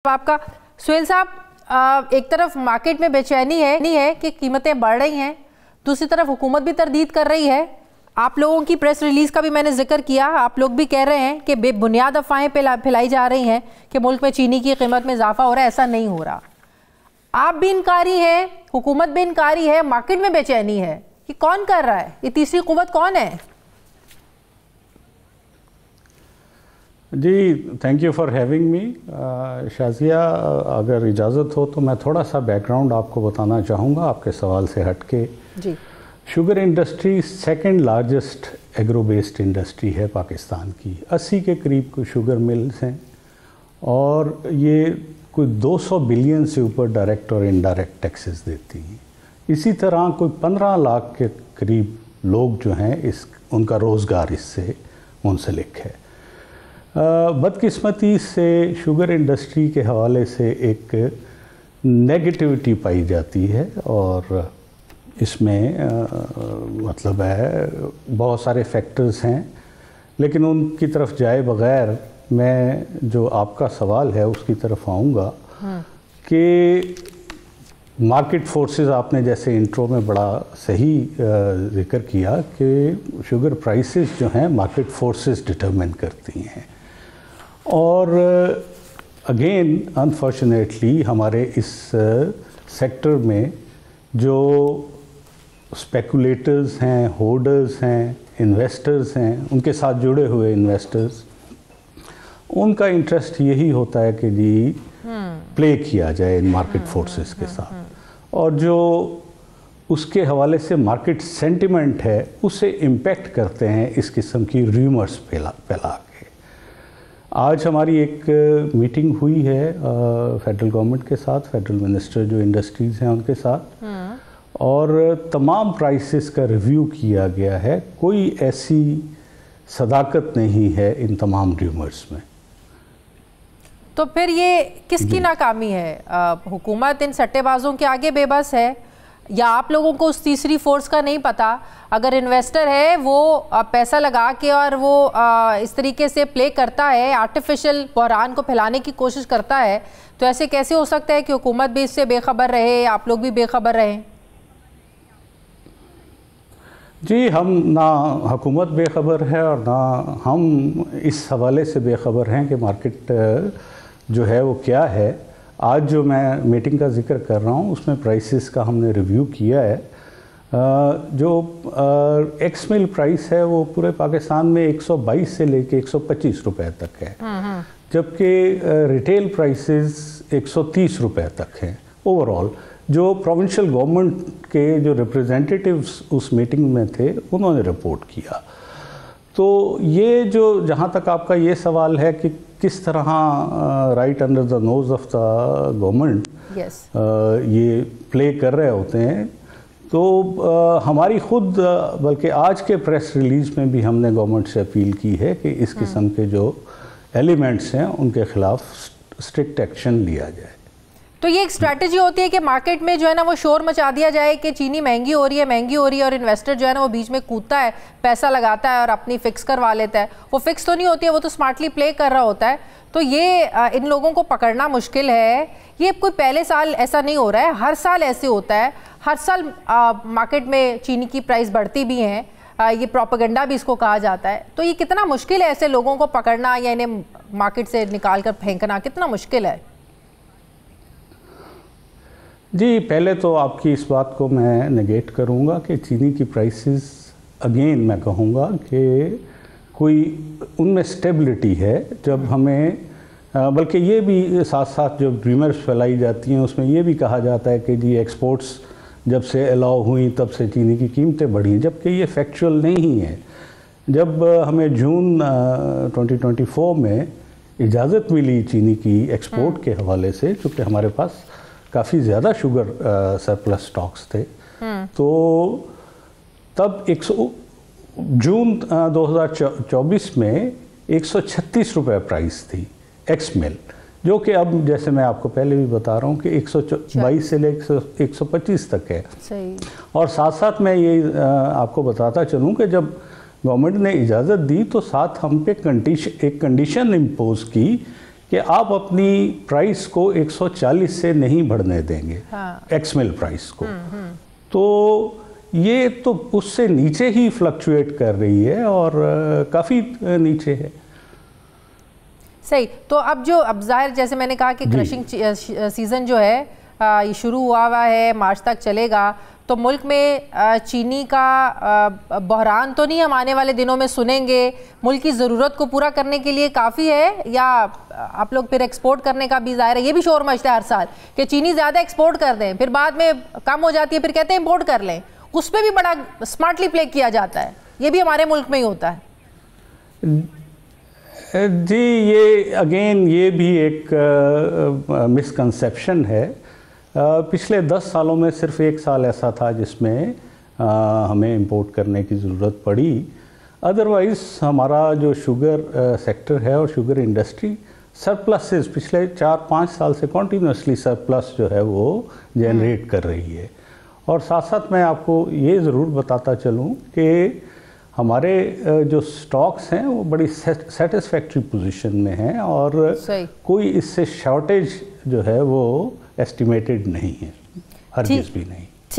آپ کا سہیل صاحب، ایک طرف مارکیٹ میں بے چینی ہے کہ قیمتیں بڑھ رہی ہیں، دوسری طرف حکومت بھی تردید کر رہی ہے. آپ لوگوں کی پریس ریلیز کا بھی میں نے ذکر کیا، آپ لوگ بھی کہہ رہے ہیں کہ بے بنیاد افواہیں پھیلائی جا رہی ہیں کہ ملک میں چینی کی قیمت میں اضافہ ہو رہا ہے. ایسا نہیں ہو رہا. آپ بھی انکاری ہیں، حکومت بھی انکاری ہے، مارکیٹ میں بے چینی ہے. یہ کون کر رہا ہے؟ یہ تیسری قوت کون ہے؟ جی thank you for having me. Shazia, اگر اجازت ہو تو میں تھوڑا سا بیک گراؤنڈ آپ کو بتانا چاہوں گا آپ کے سوال سے ہٹ کے. جی، sugar industry second largest agro based industry ہے پاکستان کی. 80 کے قریب کوئی شوگر ملز ہیں اور یہ کوئی 200 بلین سے اوپر ڈائریکٹ اور انڈائریکٹ ٹیکسز دیتی ہیں. اسی طرح کوئی 15 لاکھ کے قریب لوگ جو ہیں ان کا روزگار اس سے منسلک ہے. بدقسمتی سے شوگر انڈسٹری کے حوالے سے ایک نیگیٹیوٹی پائی جاتی ہے اور اس میں مطلب ہے بہت سارے فیکٹرز ہیں، لیکن ان کی طرف جائے بغیر میں جو آپ کا سوال ہے اس کی طرف آؤں گا کہ مارکیٹ فورسز، آپ نے جیسے انٹرو میں بڑا صحیح ذکر کیا کہ شوگر پرائسز جو ہیں مارکیٹ فورسز ڈٹرمن کرتی ہیں. اور اگین انفارچونیٹلی ہمارے اس سیکٹر میں جو اسپیکولیٹرز ہیں، ہولڈرز ہیں، انویسٹرز ہیں، ان کے ساتھ جڑے ہوئے انویسٹرز، ان کا انٹرسٹ یہی ہوتا ہے کہ جی پلے کیا جائے ان مارکیٹ فورسز کے ساتھ، اور جو اس کے حوالے سے مارکیٹ سینٹیمنٹ ہے اسے امپیکٹ کرتے ہیں اس قسم کی ریومرز پھیلا کے. آج ہماری ایک میٹنگ ہوئی ہے فیڈرل گورنمنٹ کے ساتھ، فیڈرل منسٹر جو انڈسٹریز ہیں ان کے ساتھ، اور تمام پرائسز کا ریویو کیا گیا ہے. کوئی ایسی صداقت نہیں ہے ان تمام ریومرز میں. تو پھر یہ کس کی ناکامی ہے؟ حکومت ان سٹے بازوں کے آگے بے بس ہے، یا آپ لوگوں کو اس تیسری فورس کا نہیں پتا؟ اگر انویسٹر ہے وہ پیسہ لگا کے اور وہ اس طریقے سے پلے کرتا ہے، آرٹیفیشل بحران کو پھیلانے کی کوشش کرتا ہے، تو ایسے کیسے ہو سکتا ہے کہ حکومت بھی اس سے بے خبر رہے، آپ لوگ بھی بے خبر رہیں؟ جی، ہم نہ حکومت بے خبر ہے اور نہ ہم اس حوالے سے بے خبر ہیں کہ مارکیٹ جو ہے وہ کیا ہے. آج جو میں میٹنگ کا ذکر کر رہا ہوں اس میں پرائسز کا ہم نے ریویو کیا ہے. جو ایکس مل پرائس ہے وہ پورے پاکستان میں 122 سے لے کے 125 روپے تک ہے، جبکہ ریٹیل پرائسز 130 روپے تک ہیں اوور آل. جو پروونشل گورنمنٹ کے جو ریپریزنٹیٹیوز اس میٹنگ میں تھے انہوں نے رپورٹ کیا. تو یہ جو جہاں تک آپ کا یہ سوال ہے کہ کس طرح right under the nose of the government یہ پلے کر رہے ہوتے ہیں، تو ہماری خود بلکہ آج کے پریس ریلیز میں بھی ہم نے گورنمنٹ سے اپیل کی ہے کہ اس قسم کے جو ایلیمنٹس ہیں ان کے خلاف اسٹرکٹ ایکشن لیا جائے. تو یہ ایک اسٹریٹجی ہوتی ہے کہ مارکیٹ میں جو ہے نا وہ شور مچا دیا جائے کہ چینی مہنگی ہو رہی ہے اور انویسٹر جو ہے نا وہ بیچ میں کودتا ہے، پیسہ لگاتا ہے اور اپنی فکس کروا لیتا ہے. وہ فکس تو نہیں ہوتی ہے، وہ تو سمارٹلی پلے کر رہا ہوتا ہے. تو یہ ان لوگوں کو پکڑنا مشکل ہے. یہ کوئی پہلے سال ایسا نہیں ہو رہا ہے، ہر سال ایسے ہوتا ہے. ہر سال مارکیٹ میں چینی کی پرائس بڑھتی بھی ہیں، یہ پروپیگنڈا بھی اس کو کہا جاتا ہے. تو یہ کتنا مشکل ہے ایسے لوگوں کو پکڑنا یا انہیں مارکیٹ سے نکال کر پھینکنا، کتنا مشکل ہے؟ جی، پہلے تو آپ کی اس بات کو میں نگیٹ کروں گا کہ چینی کی پرائسز اگین میں کہوں گا کہ کوئی ان میں سٹیبلٹی ہے. جب ہمیں بلکہ یہ بھی ساتھ ساتھ جو ریمرز پھیلائی جاتی ہیں اس میں یہ بھی کہا جاتا ہے کہ جی ایکسپورٹس جب سے الاؤ ہوئیں تب سے چینی کی قیمتیں بڑھیں، جبکہ یہ فیکچول نہیں ہے. جب ہمیں جون 2024 میں اجازت ملی چینی کی ایکسپورٹ کے حوالے سے، چونکہ ہمارے پاس کافی زیادہ شوگر سرپلس سٹاکس تھے، تو تب جون 2024 میں 136 روپے پرائس تھی ایکس مل، جو کہ اب جیسے میں آپ کو پہلے بھی بتا رہا ہوں کہ 122 سے لے 125 تک ہے. اور ساتھ ساتھ میں یہ آپ کو بتاتا چلوں کہ جب گورنمنٹ نے اجازت دی تو ساتھ ہم پہ ایک کنڈیشن امپوز کی کہ آپ اپنی پرائس کو 140 سے نہیں بڑھنے دیں گے ایکس مل پرائس کو، تو یہ تو اس سے نیچے ہی فلکچویٹ کر رہی ہے اور کافی نیچے ہے۔ صحیح، تو اب ظاہر جیسے میں نے کہا کہ کرشنگ سیزن جو ہے یہ شروع ہوا ہے، مارچ تک چلے گا، تو ملک میں چینی کا بحران تو نہیں ہم آنے والے دنوں میں سنیں گے؟ ملک کی ضرورت کو پورا کرنے کے لیے کافی ہے، یا آپ لوگ پھر ایکسپورٹ کرنے کا بھی ظاہر ہے، یہ بھی شور مچتا ہے ہر سال کہ چینی زیادہ ایکسپورٹ کر دیں، پھر بعد میں کم ہو جاتی ہے، پھر کہتے ہیں امپورٹ کر لیں، اس پہ بھی بڑا اسمارٹلی پلے کیا جاتا ہے، یہ بھی ہمارے ملک میں ہی ہوتا ہے۔ جی یہ اگین یہ بھی ایک مسکنسیپشن ہے۔ پچھلے 10 سالوں میں صرف 1 سال ایسا تھا جس میں ہمیں امپورٹ کرنے کی ضرورت پڑی، ادروائز ہمارا جو شوگر سیکٹر ہے اور شوگر انڈسٹری سرپلسز پچھلے 4-5 سال سے کنٹینیوسلی سرپلس جو ہے وہ جنریٹ کر رہی ہے۔ اور ساتھ ساتھ میں آپ کو یہ ضرور بتاتا چلوں کہ ہمارے جو سٹاکس ہیں وہ بڑی سیٹسفیکٹری پوزیشن میں ہیں، اور کوئی اس سے شارٹیج جو ہے وہ ایسٹیمیٹڈ نہیں ہے، ہرگز بھی نہیں۔